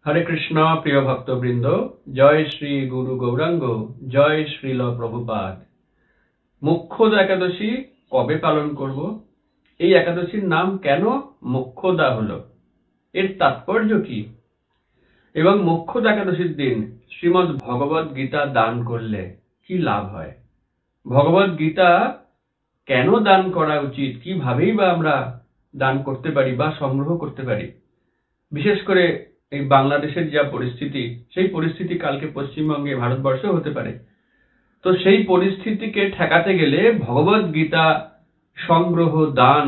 हरे कृष्णा प्रिय भक्तबृंद, जय श्री गुरु गौरांग, जय श्रील प्रभुपाद। মোক্ষদা একাদশী কবে পালন করব? এই একাদশীর নাম কেন মোক্ষদা হলো? এর তাৎপর্য কি? এবং মোক্ষদা একাদশীর দিন শ্রীমদ্ ভগবদ গীতা দান করলে কি লাভ হয়? ভগবদ গীতা কেন দান করা উচিত? কিভাবেই বা আমরা দান করতে পারি বা সংগ্রহ করতে পারি? বিশেষ করে এই বাংলাদেশের যা পরিস্থিতি, সেই পরিস্থিতি কালকে পশ্চিমবঙ্গে, ভারতবর্ষে হতে পারে। তো সেই পরিস্থিতিকে ঠেকাতে গেলে ভগবদ গীতা সংগ্রহ, দান,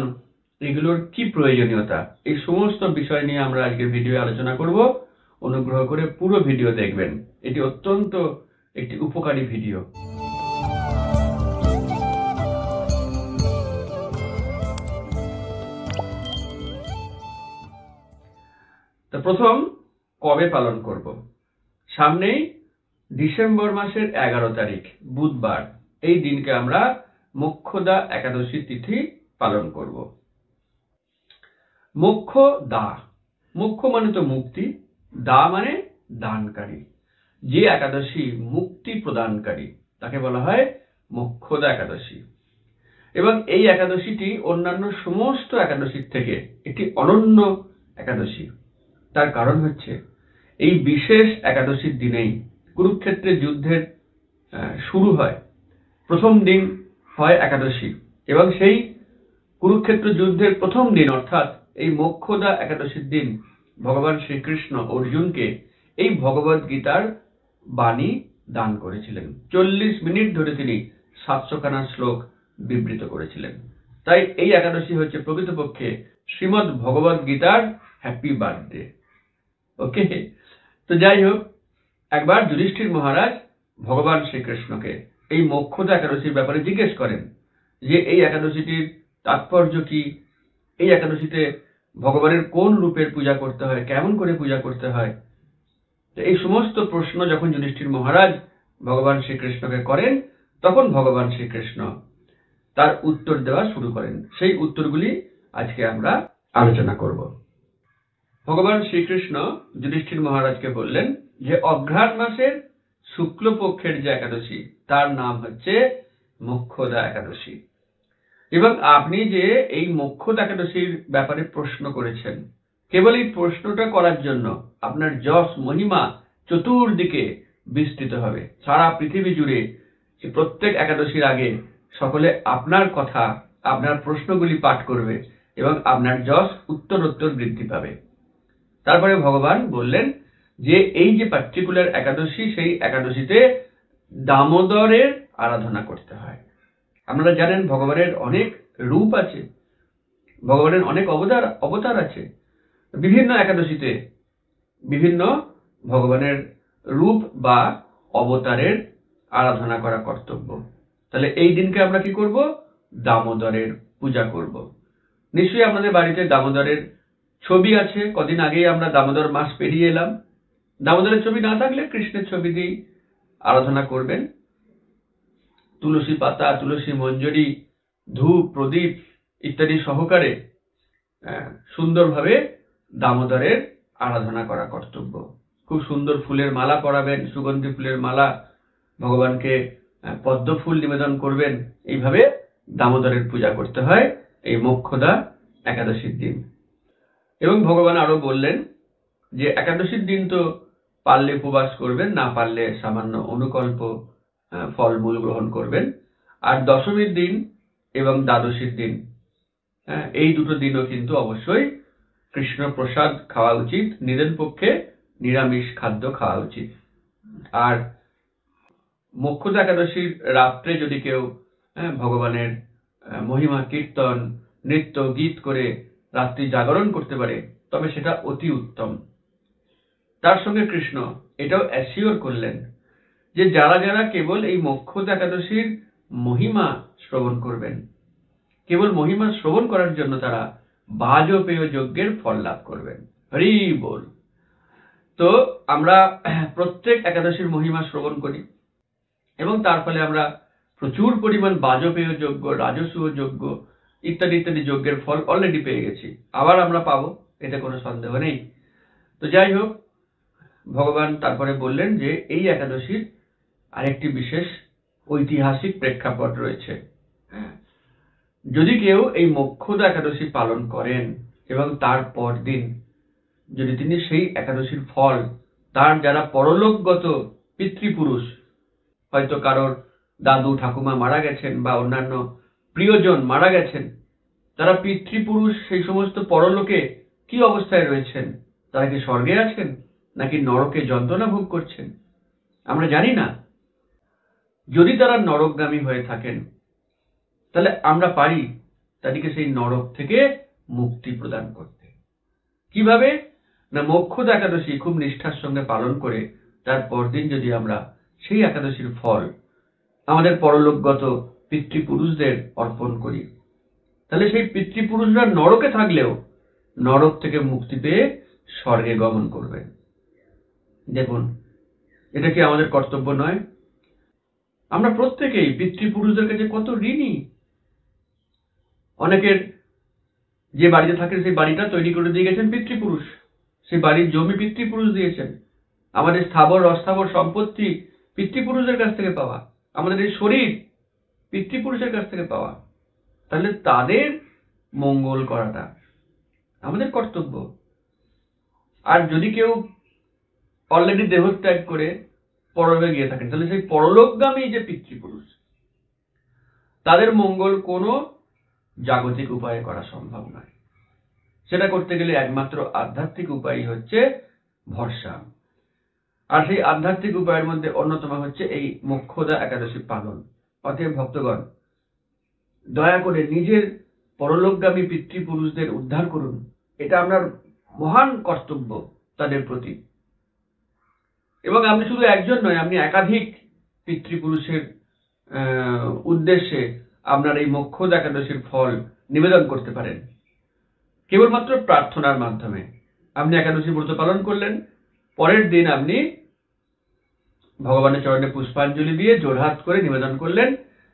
এগুলোর কি প্রয়োজনীয়তা, এই সমস্ত বিষয় নিয়ে আমরা আজকের ভিডিও আলোচনা করব। অনুগ্রহ করে পুরো ভিডিও দেখবেন, এটি অত্যন্ত একটি উপকারী ভিডিও। তো প্রথম, কবে পালন করব? সামনেই ডিসেম্বর মাসের 11 তারিখ বুধবার, এই দিনকে আমরা মোক্ষদা একাদশী তিথি পালন করব। মোক্ষদা, মোক্ষ মানে তো মুক্তি, দা মানে দানকারী। যে একাদশী মুক্তি প্রদানকারী তাকে বলা হয় মোক্ষদা একাদশী। এবং এই একাদশীটি অন্যান্য সমস্ত একাদশীর থেকে একটি অনন্য একাদশী। তার কারণ হচ্ছে, এই বিশেষ একাদশীর দিনেই কুরুক্ষেত্রের যুদ্ধের শুরু হয়। প্রথম দিন হয় একাদশী, এবং সেই কুরুক্ষেত্র যুদ্ধের প্রথম দিন অর্থাৎ এই মোক্ষদা একাদশীর দিন ভগবান শ্রীকৃষ্ণ অর্জুনকে এই ভগবদ গীতার বাণী দান করেছিলেন। 40 মিনিট ধরে তিনি 700 খানা শ্লোক বিবৃত করেছিলেন। তাই এই একাদশী হচ্ছে প্রকৃতপক্ষে শ্রীমদ্ ভগবদ গীতার হ্যাপি বার্থডে। ওকে, তো যাই হোক, একবার যুধিষ্ঠির মহারাজ ভগবান শ্রীকৃষ্ণকে এই মোক্ষদা একাদশীর ব্যাপারে জিজ্ঞেস করেন যে এই একাদশীটির তাৎপর্য কি, এই একাদশীতে ভগবানের কোন রূপের পূজা করতে হয়, কেমন করে পূজা করতে হয়। তো এই সমস্ত প্রশ্ন যখন যুধিষ্ঠির মহারাজ ভগবান শ্রীকৃষ্ণকে করেন, তখন ভগবান শ্রীকৃষ্ণ তার উত্তর দেওয়া শুরু করেন। সেই উত্তরগুলি আজকে আমরা আলোচনা করব। ভগবান শ্রীকৃষ্ণ যুধিষ্ঠির মহারাজকে বললেন যে অঘ্রাণ মাসের শুক্লপক্ষের যে একাদশী, তার নাম হচ্ছে মোক্ষদা একাদশী। এবং আপনি যে এই মোক্ষদা একাদশীর ব্যাপারে প্রশ্ন করেছেন, কেবল এই প্রশ্নটা করার জন্য আপনার যশ মহিমা চতুর্দিকে বিস্তৃত হবে। সারা পৃথিবী জুড়ে প্রত্যেক একাদশীর আগে সকলে আপনার কথা, আপনার প্রশ্নগুলি পাঠ করবে এবং আপনার যশ উত্তরোত্তর বৃদ্ধি পাবে। তারপরে ভগবান বললেন যে এই যে পার্টিকুলার একাদশী, সেই একাদশীতে দামোদরের আরাধনা করতে হয়। আপনারা জানেন ভগবানের অনেক রূপ আছে, ভগবানের অনেক অবতার আছে। বিভিন্ন একাদশীতে বিভিন্ন ভগবানের রূপ বা অবতারের আরাধনা করা কর্তব্য। তাহলে এই দিনকে আমরা কি করব? দামোদরের পূজা করব। নিশ্চয়ই আপনাদের বাড়িতে দামোদরের ছবি আছে। কদিন আগেই আমরা দামোদর মাস পেরিয়ে এলাম। দামোদরের ছবি না থাকলে কৃষ্ণের ছবি দিয়ে আরাধনা করবেন। তুলসী পাতা, তুলসী মঞ্জরি, ধূপ, প্রদীপ ইত্যাদি সহকারে সুন্দরভাবে দামোদরের আরাধনা করা কর্তব্য। খুব সুন্দর ফুলের মালা পরাবেন, সুগন্ধি ফুলের মালা, ভগবানকে পদ্ম ফুল নিবেদন করবেন। এইভাবে দামোদরের পূজা করতে হয় এই মোক্ষদা একাদশীর দিন। এবং ভগবান আরো বললেন যে একাদশীর দিন তো পারলে উপবাস করবেন, না পারলে সামান্য অনুকল্প ফলমূল গ্রহণ করবেন। আর দশমীর দিন এবং দ্বাদশীর দিন, এই দুটো দিনও কিন্তু অবশ্যই কৃষ্ণ প্রসাদ খাওয়া উচিত। নিদেন পক্ষে নিরামিষ খাদ্য খাওয়া উচিত। আর মোক্ষদা একাদশীর রাত্রে যদি কেউ ভগবানের মহিমা কীর্তন, নৃত্য, গীত করে রাত্রি জাগরণ করতে পারে, তবে সেটা অতি উত্তম। তার সঙ্গে কৃষ্ণ এটাও অ্যাসিওর করলেন যে যারা যারা কেবল এই মোক্ষদা একাদশীর মহিমা শ্রবণ করবেন, কেবল মহিমা শ্রবণ করার জন্য তারা বাজপেয় যজ্ঞের ফল লাভ করবেন। হরি বল। তো আমরা প্রত্যেক একাদশীর মহিমা শ্রবণ করি এবং তার ফলে আমরা প্রচুর পরিমাণ বাজপেয় যজ্ঞ, রাজসূয় যজ্ঞ ইত্যাদি ইত্যাদি যজ্ঞের ফল অলরেডি পেয়ে গেছি, আবার আমরা পাবো, এতে কোনো সন্দেহ নেই। তো যাই হোক, ভগবান তারপরে বললেন যে এই একাদশীর আরেকটি বিশেষ ঐতিহাসিক প্রেক্ষাপট রয়েছে। যদি কেউ এই মোক্ষদা একাদশী পালন করেন এবং তার পরদিন যদি তিনি সেই একাদশীর ফল তার যারা পরলোকগত পিতৃপুরুষ, হয়তো কারোর দাদু ঠাকুমা মারা গেছেন বা অন্যান্য প্রিয়জন মারা গেছেন, তারা পিতৃপুরুষ সেই সমস্ত পরলোকে কি অবস্থায় রয়েছেন, তারা কি স্বর্গে আছেন নাকি নরকে যন্ত্রণা ভোগ করছেন আমরা জানি না। যদি তারা নরকগামী হয়ে থাকেন তাহলে আমরা পারি তাদেরকে সেই নরক থেকে মুক্তি প্রদান করতে। কিভাবে না, মোক্ষদা একাদশী খুব নিষ্ঠার সঙ্গে পালন করে তার পরদিন যদি আমরা সেই একাদশীর ফল আমাদের পরলোকগত পিতৃপুরুষদের অর্পণ করি, তাহলে সেই পিতৃপুরুষরা নরকে থাকলেও নরক থেকে মুক্তি পেয়ে স্বর্গে গমন করবে। দেখুন, এটা কি আমাদের কর্তব্য নয়? আমরা প্রত্যেকেই পিতৃপুরুষদের কাছে কত ঋণী। অনেকের যে বাড়িতে থাকেন সেই বাড়িটা তৈরি করে দিয়ে গেছেন পিতৃপুরুষ, সেই বাড়ির জমি পিতৃপুরুষ দিয়েছেন, আমাদের স্থাবর অস্থাবর সম্পত্তি পিতৃপুরুষের কাছ থেকে পাওয়া, আমাদের এই শরীর পিতৃপুরুষের কাছ থেকে পাওয়া। তাহলে তাদের মঙ্গল করাটা আমাদের কর্তব্য। আর যদি কেউ অলরেডি দেহত্যাগ করে পরলোকে গিয়ে থাকেন, তাহলে সেই পরলোকগামী যে পিতৃপুরুষ তাদের মঙ্গল কোনো জাগতিক উপায়ে করা সম্ভব নয়। সেটা করতে গেলে একমাত্র আধ্যাত্মিক উপায় হচ্ছে ভরসা। আর সেই আধ্যাত্মিক উপায়ের মধ্যে অন্যতম হচ্ছে এই মোক্ষদা একাদশী পালন। অতএব ভক্তগণ, দয়া করে নিজের পরলোকগামী পিতৃপুরুষদের উদ্ধার করুন। এটা আপনার মহান কর্তব্য তাদের প্রতি। এবং আপনি শুধু একজন নয়, আপনি একাধিক পিতৃপুরুষের উদ্দেশ্যে আপনার এই মোক্ষদা একাদশীর ফল নিবেদন করতে পারেন কেবলমাত্র প্রার্থনার মাধ্যমে। আপনি একাদশী ব্রত পালন করলেন, পরের দিন আপনি ভগবানের চরণে পুষ্পাঞ্জলি দিয়ে জোড়হাত করে নিবেদন করলেন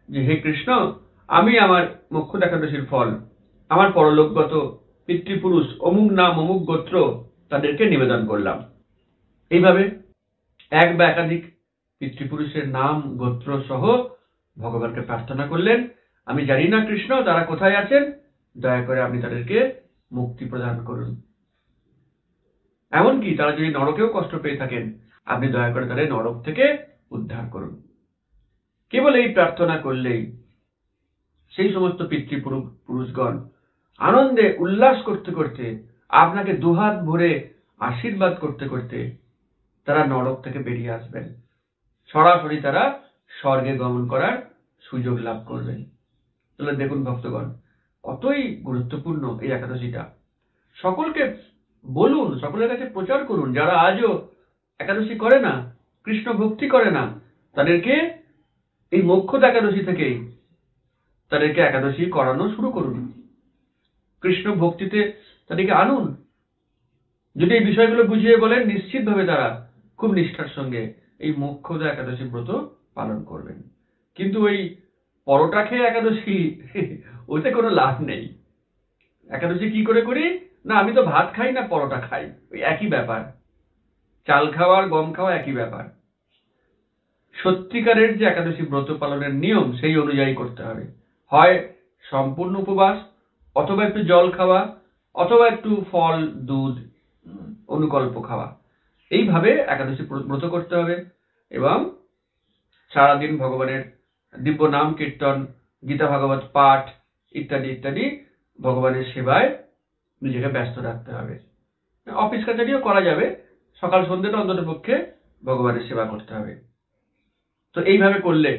যে হে কৃষ্ণ, আমি আমার মোক্ষদা একাদশীর ফল আমার পরলোকগত পিতৃপুরুষ অমুক নাম অমুক গোত্র তাদেরকে নিবেদন করলাম। এইভাবে এক বা একাধিক পিতৃপুরুষের নাম গোত্র সহ ভগবানকে প্রার্থনা করলেন, আমি জানি না কৃষ্ণ তারা কোথায় আছেন, দয়া করে আপনি তাদেরকে মুক্তি প্রদান করুন। এমনকি তারা যদি নরকেও কষ্ট পেয়ে থাকেন, আপনি দয়া করে তাদের নরক থেকে উদ্ধার করুন। কেবল এই প্রার্থনা করলেই সেই সমস্ত পিতৃপুরুষগণ আনন্দে উল্লাস করতে করতে আপনাকে দুহাত ভরে আশীর্বাদ করতে করতে তারা নরক থেকে বেরিয়ে আসবেন, সরাসরি তারা স্বর্গে গমন করার সুযোগ লাভ করবেন। তাহলে দেখুন ভক্তগণ, কতই গুরুত্বপূর্ণ এই একাদশীটা। সকলকে বলুন, সকলের কাছে প্রচার করুন। যারা আজও একাদশী করে না, কৃষ্ণ ভক্তি করে না, তাদেরকে এই মোক্ষদা একাদশী থেকেই তাদেরকে একাদশী করানো শুরু করুন। কৃষ্ণ ভক্তিতে তাদেরকে আনুন। যদি এই বিষয়গুলো বুঝিয়ে বলেন, নিশ্চিতভাবে তারা খুব নিষ্ঠার সঙ্গে এই মোক্ষদা একাদশী ব্রত পালন করবেন। কিন্তু ওই পরোটা খেয়ে একাদশী, ওতে কোনো লাভ নেই। একাদশী কি করে করি না, আমি তো ভাত খাই না পরোটা খাই, ওই একই ব্যাপার। চাল খাওয়া আর গম খাওয়া একই ব্যাপার। সত্যিকারের যে একাদশী ব্রত পালনের নিয়ম সেই অনুযায়ী করতে হবে। হয় সম্পূর্ণ উপবাস, অথবা একটু জল খাওয়া, অথবা একটু ফল দুধ অনুকল্প খাওয়া। এইভাবে একাদশী ব্রত করতে হবে এবং সারাদিন ভগবানের দিব্য নাম কীর্তন, গীতা ভাগবত পাঠ ইত্যাদি ইত্যাদি ভগবানের সেবায় নিজেকে ব্যস্ত রাখতে হবে। অফিস কাছারিও করা যাবে, সকাল সন্ধ্যেটা অন্তত পক্ষে ভগবানের সেবা করতে হবে। তো এইভাবে করলে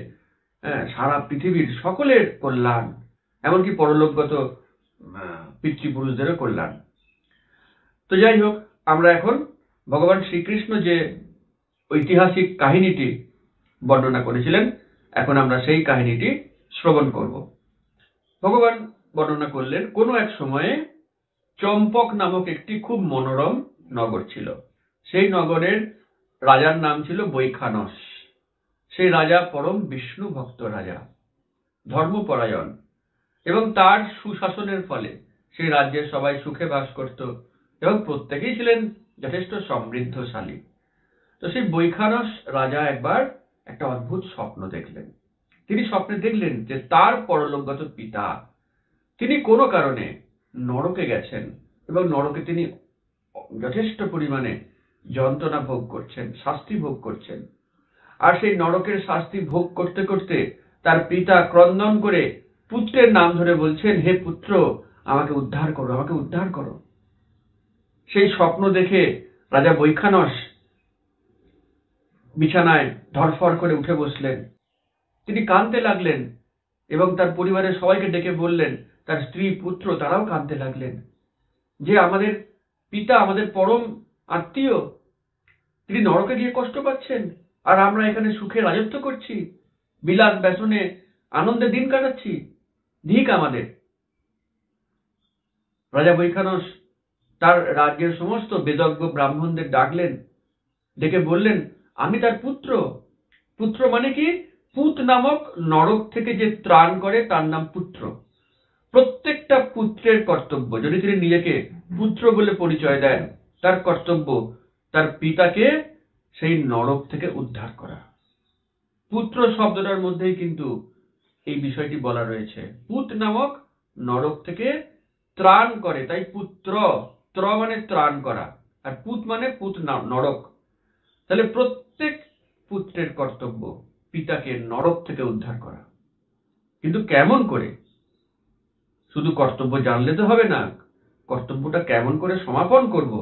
সারা পৃথিবীর সকলের কল্যাণ, এমনকি পরলোকগত পিতৃপুরুষদেরও কল্যাণ। তো যাই হোক, আমরা এখন ভগবান শ্রীকৃষ্ণ যে ঐতিহাসিক কাহিনীটি বর্ণনা করেছিলেন, এখন আমরা সেই কাহিনীটি শ্রবণ করব। ভগবান বর্ণনা করলেন, কোনো এক সময়ে চম্পক নামক একটি খুব মনোরম নগর ছিল। সেই নগরের রাজার নাম ছিল বৈখানস। সেই রাজা পরম বিষ্ণু ভক্ত রাজা, ধর্মপরায়ণ, এবং তার সুশাসনের ফলে সেই রাজ্যের সবাই সুখে বাস করত এবং প্রত্যেকেই ছিলেন যথেষ্ট সমৃদ্ধশালী। তো সেই বৈখানস রাজা একবার একটা অদ্ভুত স্বপ্ন দেখলেন। তিনি স্বপ্নে দেখলেন যে তার পরলোকগত পিতা তিনি কোনো কারণে নরকে গেছেন এবং নরকে তিনি যথেষ্ট পরিমাণে যন্ত্রণা ভোগ করছেন, শাস্তি ভোগ করছেন। আর সেই নরকের শাস্তি ভোগ করতে করতে তার পিতা ক্রন্দন করে পুত্রের নাম ধরে বলছেন, হে পুত্র, আমাকে উদ্ধার করো, আমাকে উদ্ধার করো। সেই স্বপ্ন দেখে রাজা বৈখানস বিছানায় ধরফর করে উঠে বসলেন। তিনি কাঁদতে লাগলেন এবং তার পরিবারের সবাইকে ডেকে বললেন, তার স্ত্রী পুত্র তারাও কাঁদতে লাগলেন যে আমাদের পিতা, আমাদের পরম আত্মীয়, তিনি নরকে গিয়ে কষ্ট পাচ্ছেন আর আমরা এখানে সুখে রাজত্ব করছি, বিলাস ব্যসনে আনন্দে দিন কাটাচ্ছি, ধিক আমাদের। রাজা বৈখানস তার রাজ্যের সমস্ত বেদজ্ঞ ব্রাহ্মণদের ডাকলেন, ডেকে বললেন, আমি তার পুত্র। পুত্র মানে কি? পুত নামক নরক থেকে যে ত্রাণ করে তার নাম পুত্র। প্রত্যেকটা পুত্রের কর্তব্য, যদি তিনি নিজেকে পুত্র বলে পরিচয় দেন, তার কর্তব্য তার পিতাকে সেই নরক থেকে উদ্ধার করা। পুত্র শব্দটার মধ্যেই কিন্তু এই বিষয়টি বলা রয়েছে। পুত নামক নরক থেকে ত্রাণ করে, তাই পুত্র। ত্র মানে ত্রাণ করা, আর পুত মানে পুত নরক। তাহলে প্রত্যেক পুত্রের কর্তব্য পিতাকে নরক থেকে উদ্ধার করা। কিন্তু কেমন করে? শুধু কর্তব্য জানলে তো হবে না, কর্তব্যটা কেমন করে সমাপন করব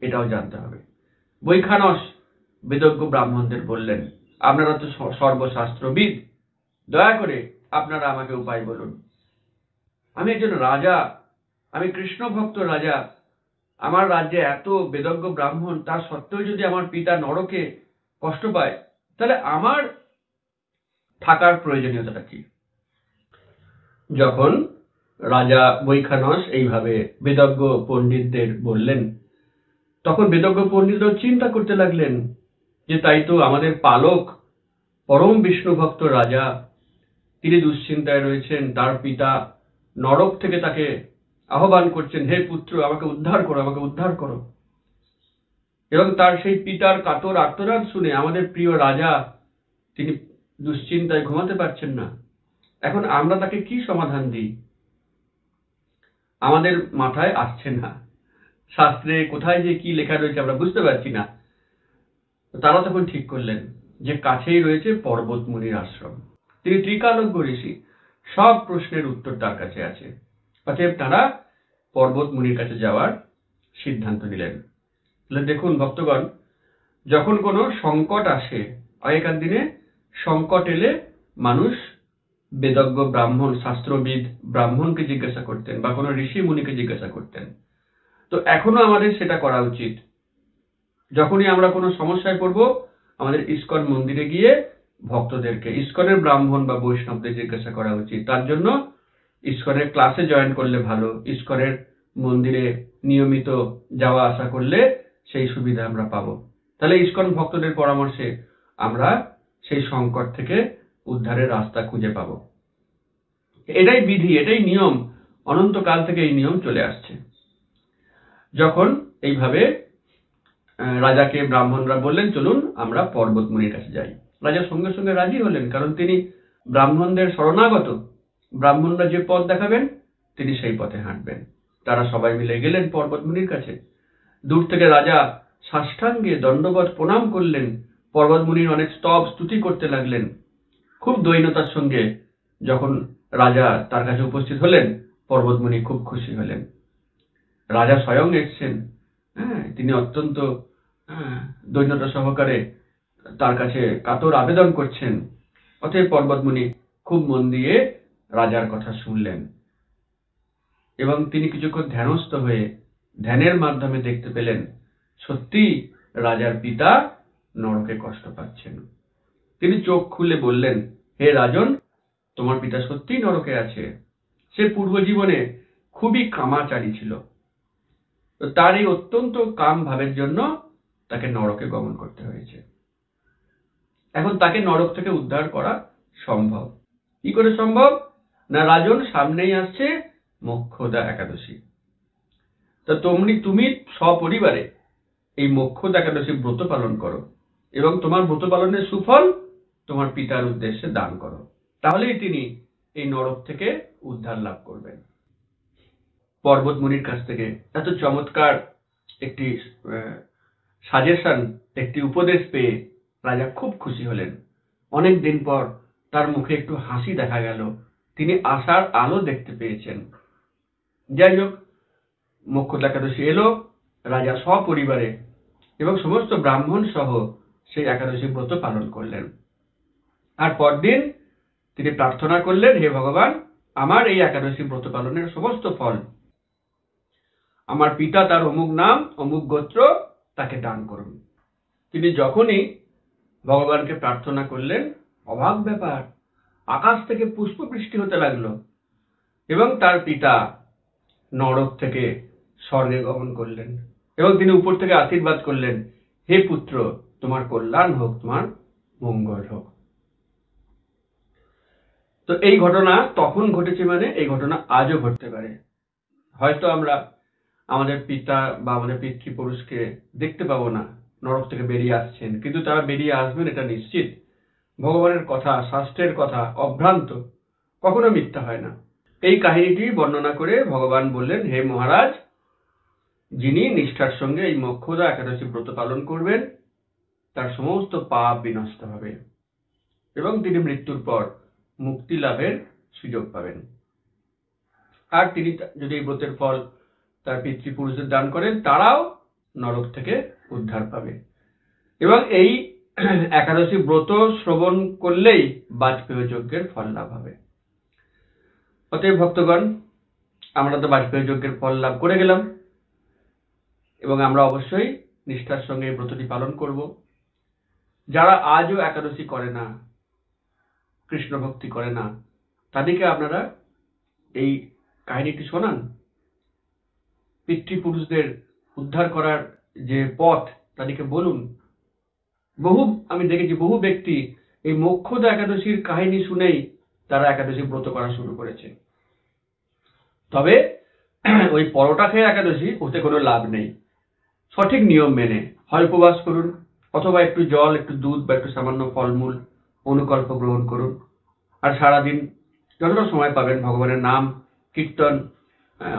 এটাও জানতে হবে। বৈখানস বেদজ্ঞ ব্রাহ্মণদের বললেন, আপনারা তো সর্বশাস্ত্রবিদ, দয়া করে আপনারা আমাকে উপায় বলুন। আমি একজন রাজা, আমি কৃষ্ণ ভক্ত রাজা, আমার রাজ্যে এত বেদজ্ঞ ব্রাহ্মণ, তা সত্ত্বেও যদি আমার পিতা নরকে কষ্ট পায়, তাহলে আমার থাকার প্রয়োজনীয়তাটা কি? যখন রাজা বৈখানস এইভাবে বেদজ্ঞ পণ্ডিতদের বললেন, তখন বেদজ্ঞ পণ্ডিতরাও চিন্তা করতে লাগলেন যে তাই তো, আমাদের পালক পরম বিষ্ণু ভক্ত রাজা, তিনি দুশ্চিন্তায় রয়েছেন, তার পিতা নরক থেকে তাকে আহ্বান করছেন, হে পুত্র, আমাকে উদ্ধার করো, আমাকে উদ্ধার করো। এবং তার সেই পিতার কাতর আর্তনাদ শুনে আমাদের প্রিয় রাজা তিনি দুশ্চিন্তায় ঘুমাতে পারছেন না। এখন আমরা তাকে কি সমাধান দিই? আমাদের মাথায় আসছে না, শাস্ত্রে কোথায় যে কি লেখা রয়েছে আমরা বুঝতে পারছি না। তারা তখন ঠিক করলেন যে কাছেই রয়েছে পর্বত মুনির আশ্রম, তিনি ত্রিকালজ্ঞ ঋষি, সব প্রশ্নের উত্তর তার কাছে আছে। অতএব তারা পর্বত মুনির কাছে যাওয়ার সিদ্ধান্ত নিলেন। দেখুন ভক্তগণ, যখন কোনো সংকট আসে, আগেকার দিনে সংকট এলে মানুষ বেদজ্ঞ ব্রাহ্মণ, শাস্ত্রবিদ ব্রাহ্মণকে জিজ্ঞাসা করতেন বা কোনো ঋষি মুনিকে জিজ্ঞাসা করতেন। তো এখনো আমাদের সেটা করা উচিত। যখনই আমরা কোনো সমস্যায় পড়ব, আমাদের ইস্কন মন্দিরে গিয়ে ভক্তদেরকে, ইস্কনের ব্রাহ্মণ বা বৈষ্ণবদের জিজ্ঞাসা করা উচিত। তার জন্য ইস্কনের ক্লাসে জয়েন করলে ভালো, ইস্কনের মন্দিরে নিয়মিত যাওয়া আসা করলে সেই সুবিধা আমরা পাবো। তাহলে ইস্কন ভক্তদের পরামর্শে আমরা সেই সংকট থেকে উদ্ধারের রাস্তা খুঁজে পাবো। এটাই বিধি, এটাই নিয়ম, অনন্তকাল থেকে এই নিয়ম চলে আসছে। যখন এইভাবে রাজাকে ব্রাহ্মণরা বললেন, চলুন আমরা পর্বত মুনির কাছে যাই, রাজা সঙ্গে সঙ্গে রাজি হলেন, কারণ তিনি ব্রাহ্মণদের শরণাগত। ব্রাহ্মণরা যে পথ দেখাবেন তিনি সেই পথে হাঁটবেন। তারা সবাই মিলে গেলেন পর্বত মুনির কাছে। দূর থেকে রাজা সাষ্টাঙ্গে দণ্ডবত প্রণাম করলেন, পর্বত মুনির অনেক স্তব স্তুতি করতে লাগলেন। খুব দৈন্যতার সঙ্গে যখন রাজা তার কাছে উপস্থিত হলেন, পর্বত মুনি খুব খুশি হলেন। রাজা স্বয়ং এসছেন, তিনি অত্যন্ত দৈন্যতা সহকারে তার কাছে কাতর আবেদন করছেন। অতএব পর্বত মুনি খুব মন দিয়ে রাজার কথা শুনলেন এবং তিনি কিছুক্ষণ ধ্যানস্থ হয়ে ধ্যানের মাধ্যমে দেখতে পেলেন সত্যি রাজার পিতা নরকে কষ্ট পাচ্ছেন। তিনি চোখ খুলে বললেন, হে রাজন, তোমার পিতা সত্যিই নরকে আছে। সে পূর্ব জীবনে খুবই কামাচারী ছিল, তার এই অত্যন্ত কাম ভাবের জন্য তাকে নরকে গমন করতে হয়েছে। এখন তাকে নরক থেকে উদ্ধার করা সম্ভব। কি করে সম্ভব? না, রাজন, সামনেই আসছে মোক্ষদা একাদশী। তা তুমি সপরিবারে এই মোক্ষদা একাদশী ব্রত পালন করো। এবং তোমার ব্রত পালনের সুফল তোমার পিতার উদ্দেশ্যে দান করো, তাহলেই তিনি এই নরক থেকে উদ্ধার লাভ করবেন। পর্বত মুনির কাছ থেকে এত চমৎকার একটি সাজেশন, একটি উপদেশ পেয়ে রাজা খুব খুশি হলেন। অনেক দিন পর তার মুখে একটু হাসি দেখা গেল, তিনি আশার আলো দেখতে পেয়েছেন। যাই হোক, মোক্ষদা একাদশী এলো, রাজা সপরিবারে এবং সমস্ত ব্রাহ্মণ সহ সেই একাদশী ব্রত পালন করলেন। আর পরদিন তিনি প্রার্থনা করলেন, হে ভগবান, আমার এই একাদশী ব্রত পালনের সমস্ত ফল আমার পিতা তার অমুক নাম অমুক গোত্র তাকে দান করুন। তিনি যখনই ভগবানকে প্রার্থনা করলেন, অবাক ব্যাপার, আকাশ থেকে পুষ্প বৃষ্টি হতে লাগলো এবং তার পিতা নরক থেকে স্বর্গে গমন করলেন এবং তিনি উপর থেকে আশীর্বাদ করলেন, হে পুত্র, তোমার কল্যাণ হোক, তোমার মঙ্গল হোক। তো এই ঘটনা তখন ঘটেছে, মানে এই ঘটনা আজও ঘটতে পারে। হয়তো আমরা আমাদের পিতা বা আমাদের পিতৃপুরুষকে দেখতে পাবো না নরক থেকে বেরিয়ে আসছেন, কিন্তু তারা বেরিয়ে আসবেন এটা নিশ্চিত। ভগবানের কথা, শাস্ত্রের কথা অভ্রান্ত, কখনো মিথ্যা হয় না। এই কাহিনীটি বর্ণনা করে ভগবান বললেন, হে মহারাজ, যিনি নিষ্ঠার সঙ্গে এই মোক্ষদা একাদশী ব্রত পালন করবেন তার সমস্ত পাপ বিনষ্ট হবে এবং তিনি মৃত্যুর পর মুক্তি লাভের সুযোগ পাবেন। আর তিনি যদি এই ব্রতের ফল তার পিতৃপুরুষদের দান করেন, তারাও নরক থেকে উদ্ধার পাবে। এবং এই একাদশী ব্রত শ্রবণ করলেই বাজপেয় যজ্ঞের ফল লাভ হবে। অতএব ভক্তগণ, আমরা তো বাজপেয় যজ্ঞের ফল লাভ করে গেলাম এবং আমরা অবশ্যই নিষ্ঠার সঙ্গে এই ব্রতটি পালন করব। যারা আজও একাদশী করে না, কৃষ্ণ ভক্তি করে না, তাদেরকে আপনারা এই কাহিনীটি শোনান। পিতৃপুরুষদের উদ্ধার করার যে পথ তাদেরকে বলুন। আমি দেখেছি বহু ব্যক্তি এই মোক্ষদা একাদশীর কাহিনী শুনেই তারা একাদশী ব্রত করা শুরু করেছে। তবে ওই পরোটা খেয়ে একাদশী, ওতে কোনো লাভ নেই। সঠিক নিয়ম মেনে হয় উপবাস করুন, অথবা একটু জল, একটু দুধ বা একটু সামান্য ফলমূল অনুকল্প গ্রহণ করুন। আর সারাদিন যতটা সময় পাবেন ভগবানের নাম কীর্তন,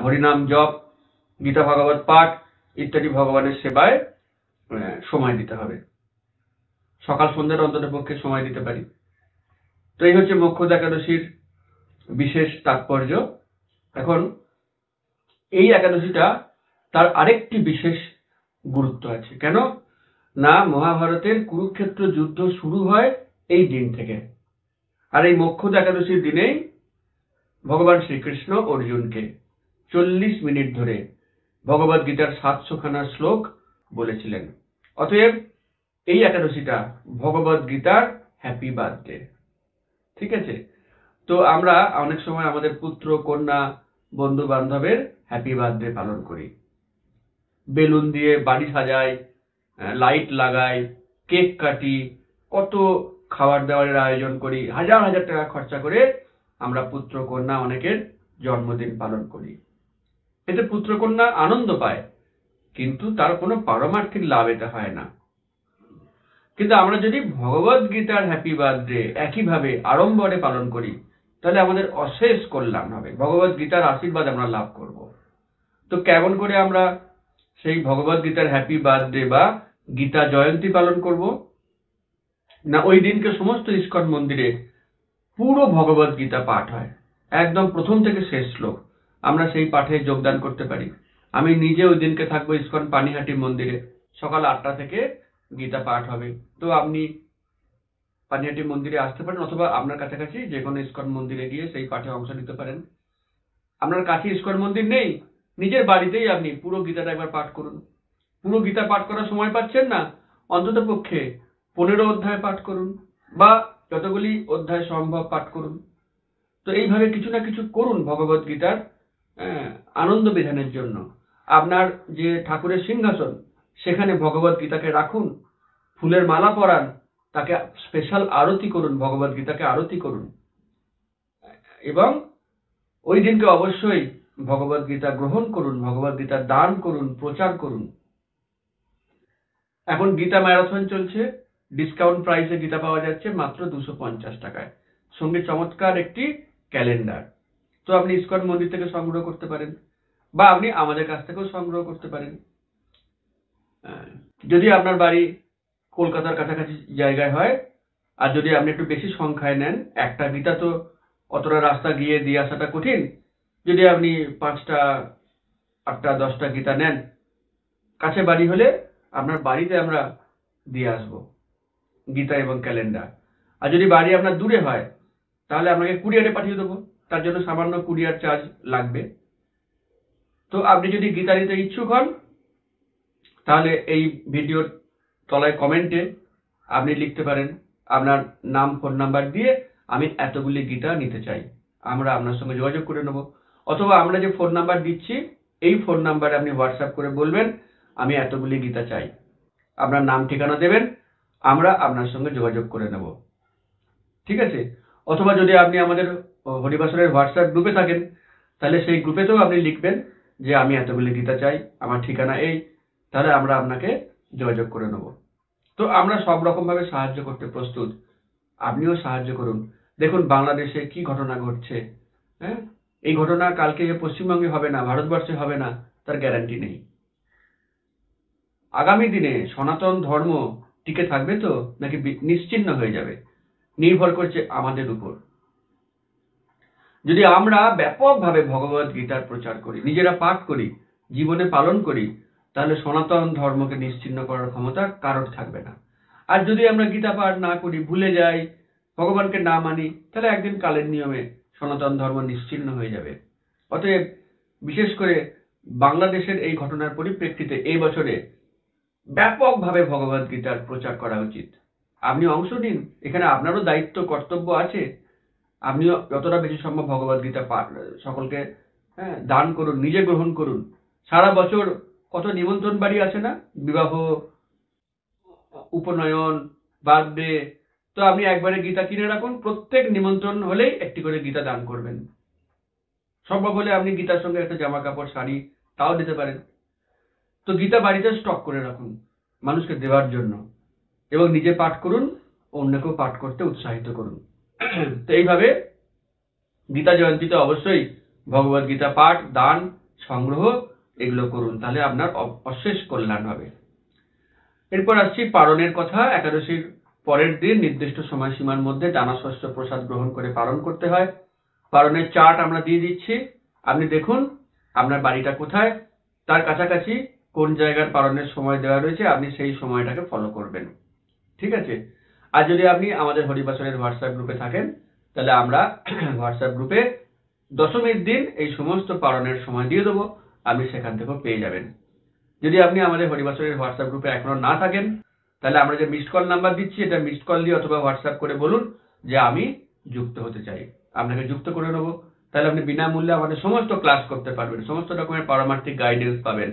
হরিনাম জপ, গীতা ভাগবত পাঠ ইত্যাদি ভগবানের সেবায় সময় দিতে হবে। সকাল সন্ধ্যার অন্তত পক্ষে সময় দিতে পারি। তো এই হচ্ছে মোক্ষদা একাদশীর বিশেষ তাৎপর্য। এখন এই একাদশীটা তার আরেকটি বিশেষ গুরুত্ব আছে। কেন না, মহাভারতের কুরুক্ষেত্র যুদ্ধ শুরু হয় এই দিন থেকে। আর এই মোক্ষদা একাদশীর দিনেই ভগবান শ্রীকৃষ্ণ অর্জুনকে 40 মিনিট ধরে ভগবদ গীতার 700 খানা শ্লোক বলেছিলেন। অতএব এই একাদশীটা ভগবদ গীতার হ্যাপি বার্থডে। ঠিক আছে? তো আমরা অনেক সময় আমাদের পুত্র কন্যা বন্ধু বান্ধবের হ্যাপি বার্থডে পালন করি, বেলুন দিয়ে বাড়ি সাজাই, লাইট লাগাই, কেক কাটি, কত খাবার দাবারের আয়োজন করি, হাজার হাজার টাকা খরচা করে আমরা পুত্র কন্যা অনেকের জন্মদিন পালন করি। এতে পুত্র কন্যা আনন্দ পায়, কিন্তু তার কোনো পারমার্থিক লাভ এটা হয় না। কিন্তু আমরা যদি ভগবদ গীতার হ্যাপি বার্থডে একইভাবে আড়ম্বরে পালন করি, তাহলে আমাদের অশেষ কল্যাণ হবে, ভগবদ গীতার আশীর্বাদ আমরা লাভ করব। তো কেমন করে আমরা সেই ভগবদ গীতার হ্যাপি বার্থডে বা গীতা জয়ন্তী পালন করব? না, ওই দিনকে সমস্ত ইস্কন মন্দিরে পুরো ভগবদ গীতা পাঠ হয়, একদম প্রথম থেকে শেষ শ্লোক। আমরা সেই পাঠে যোগদান করতে পারি। আমি নিজে ওই দিনকে থাকবো ইস্কন পানিহাটি মন্দিরে, সকাল 8টা থেকে গীতা পাঠ হবে। তো আপনি পানিহাটি মন্দিরে আসতে পারেন, অথবা আপনার কাছাকাছি যে কোনো ইস্কন মন্দিরে গিয়ে সেই পাঠে অংশ নিতে পারেন। আপনার কাছে ইস্কন মন্দির নেই, নিজের বাড়িতেই আপনি পুরো গীতাটা একবার পাঠ করুন। পুরো গীতা পাঠ করার সময় পাচ্ছেন না, অন্তত পক্ষে 15 অধ্যায় পাঠ করুন বা যতগুলি অধ্যায় সম্ভব পাঠ করুন। তো এইভাবে কিছু না কিছু করুন ভগবদ গীতার আনন্দ বিধানের জন্য। আপনার যে ঠাকুরের সিংহাসন, সেখানে ভগবদ গীতাকে রাখুন, ফুলের মালা পরান, তাকে স্পেশাল আরতি করুন, ভগবদ গীতাকে আরতি করুন এবং ওই দিনকে অবশ্যই ভগবদ গীতা গ্রহণ করুন, ভগবদ গীতা দান করুন, প্রচার করুন। এখন গীতা ম্যারাথন চলছে, ডিসকাউন্ট প্রাইসে গীতা পাওয়া যাচ্ছে মাত্র 250 টাকায়, সঙ্গে চমৎকার একটি ক্যালেন্ডার। তো আপনি ইসকন মন্দির থেকে সংগ্রহ করতে পারেন, বা আপনি আমাদের কাছ থেকেও সংগ্রহ করতে পারেন। যদি আপনার বাড়ি কলকাতার কাছাকাছি জায়গায় হয়, আর যদি আপনি একটু বেশি সংখ্যায় নেন, একটা গীতা তো অতটা রাস্তা গিয়ে দিয়ে আসাটা কঠিন। যদি আপনি 5টা 8টা 10টা গীতা নেন, কাছে বাড়ি হলে আপনার বাড়িতে আমরা দিয়ে আসবো গীতা এবং ক্যালেন্ডার। আর যদি বাড়ি আপনার দূরে হয়, তাহলে আপনাকে কুরিয়ারে পাঠিয়ে দেবো, তার জন্য সামান্য কুরিয়ার চার্জ লাগবে। তো আপনি যদি গীতা নিতে ইচ্ছুক হন, তাহলে এই ভিডিওর তলায় কমেন্টে আপনি লিখতে পারেন আপনার নাম, ফোন নাম্বার দিয়ে, আমি এতগুলি গীতা নিতে চাই। আমরা আপনার সঙ্গে যোগাযোগ করে নেব। অথবা আমরা যে ফোন নাম্বার দিচ্ছি, এই ফোন নাম্বারে আপনি হোয়াটসঅ্যাপ করে বলবেন আমি এতগুলি গীতা চাই, আপনার নাম ঠিকানা দেবেন, আমরা আপনার সঙ্গে যোগাযোগ করে নেব। ঠিক আছে? অথবা যদি আপনি আমাদের হরিবাসরের হোয়াটসঅ্যাপ গ্রুপে থাকেন, তাহলে সেই গ্রুপেতেও আপনি লিখবেন যে আমি এতগুলি গীতা চাই, আমার ঠিকানা এই, তাহলে আমরা আপনাকে যোগাযোগ করে নেব। তো আমরা সব রকম ভাবে সাহায্য করতে প্রস্তুত, আপনিও সাহায্য করুন। দেখুন বাংলাদেশে কি ঘটনা ঘটছে। হ্যাঁ, এই ঘটনা কালকে পশ্চিমবঙ্গে হবে না, ভারতবর্ষে হবে না, তার গ্যারান্টি নেই। আগামী দিনে সনাতন ধর্ম টিকে থাকবে তো নাকি নিশ্চিহ্ন হয়ে যাবে, নির্ভর করছে আমাদের উপর। যদি আমরা ব্যাপকভাবে ভগবত গীতার প্রচার করি, নিজেরা পাঠ করি, জীবনে পালন করি, তাহলে সনাতন ধর্মকে নিশ্চিহ্ন করার ক্ষমতা কারোর থাকবে না। আর যদি আমরা গীতা পাঠ না করি, ভুলে যাই, ভগবানকে না মানি, তাহলে একদিন কালের নিয়মে সনাতন ধর্ম নিশ্চিহ্ন হয়ে যাবে। অতএব বিশেষ করে বাংলাদেশের এই ঘটনার পরিপ্রেক্ষিতে এই বছরে ব্যাপকভাবে ভগবত গীতার প্রচার করা উচিত। আপনি অংশ নিন, এখানে আপনারও দায়িত্ব কর্তব্য আছে। আপনিও যতটা বেশি সম্ভব ভগবত গীতা সকলকে দান করুন, নিজে গ্রহণ করুন। সারা বছর কত নিমন্ত্রণ বাড়ি আছে না, বিবাহ, উপনয়ন, বার্থডে। তো আপনি একবারে গীতা কিনে রাখুন, প্রত্যেক নিমন্ত্রণ হলেই একটি করে গীতা দান করবেন। সম্ভব হলে আপনি গীতার সঙ্গে একটা জামা কাপড়, শাড়ি তাও দিতে পারেন। তো গীতা বাড়িতে স্টক করে রাখুন মানুষকে দেওয়ার জন্য, এবং নিজে পাঠ করুন, অন্যকেও পাঠ করতে উৎসাহিত করুন। তো এইভাবে গীতা জয়ন্তীতে অবশ্যই ভগবত গীতা পাঠ, দান, সংগ্রহ এগুলো করুন, তাহলে আপনার অশেষ কল্যাণ হবে। এরপর আসছি পারণের কথা। একাদশীর পরের দিন নির্দিষ্ট সময়সীমার মধ্যে দানাশস্য প্রসাদ গ্রহণ করে পালন করতে হয়। পারণের চার্ট আমরা দিয়ে দিচ্ছি, আপনি দেখুন আপনার বাড়িটা কোথায়, তার কাছাকাছি কোন জায়গার পালনের সময় দেওয়া রয়েছে, আপনি সেই সময়টাকে ফলো করবেন। ঠিক আছে? আর যদি আপনি আমাদের হরিবাসরের হোয়াটসঅ্যাপ গ্রুপে থাকেন, তাহলে আমরা হোয়াটসঅ্যাপ গ্রুপে দশমীর দিন এই সমস্ত পালনের সময় দিয়ে দেবো, আপনি সেখান থেকেও পেয়ে যাবেন। যদি আপনি আমাদের হরিবাসরের হোয়াটসঅ্যাপ গ্রুপে এখনো না থাকেন, তাহলে আমরা যে মিসড কল নাম্বার দিচ্ছি, এটা মিসড কল দিয়ে অথবা হোয়াটসঅ্যাপ করে বলুন যে আমি যুক্ত হতে চাই, আপনাকে যুক্ত করে নেবো। তাহলে আপনি বিনামূল্যে আমাদের সমস্ত ক্লাস করতে পারবেন, সমস্ত রকমের পারমার্থিক গাইডেন্স পাবেন।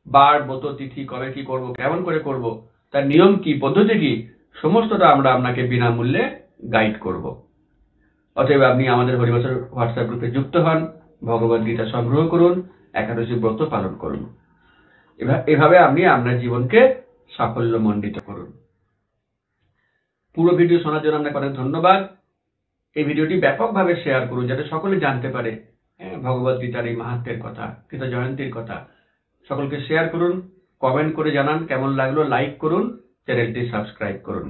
বার, ব্রত, তিথি, কবে কি করব, কেমন করে করব, তার নিয়ম কি, পদ্ধতি কি, সমস্তটা আমরা আপনাকে বিনামূল্যে গাইড করব। অতএব আপনি আমাদের হরিবাসর হোয়াটসঅ্যাপ গ্রুপে যুক্ত হন, ভগবত গীতা সংগ্রহ করুন, একাদশী ব্রত পালন করুন। এভাবে আপনি আপনার জীবনকে সাফল্যমণ্ডিত করুন। পুরো ভিডিও শোনার জন্য আপনাকে অনেক ধন্যবাদ। এই ভিডিওটি ব্যাপকভাবে শেয়ার করুন, যাতে সকলে জানতে পারে ভগবত গীতার এই মাহাত্ম্যের কথা, গীতা জয়ন্তীর কথা। সকলকে শেয়ার করুন, কমেন্ট করে জানান কেমন লাগলো, লাইক করুন, চ্যানেলটি সাবস্ক্রাইব করুন।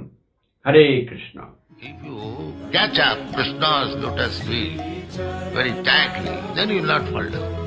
হরে Krishna. If you catch up Krishna's lotus feet very tightly, then you will not fall down.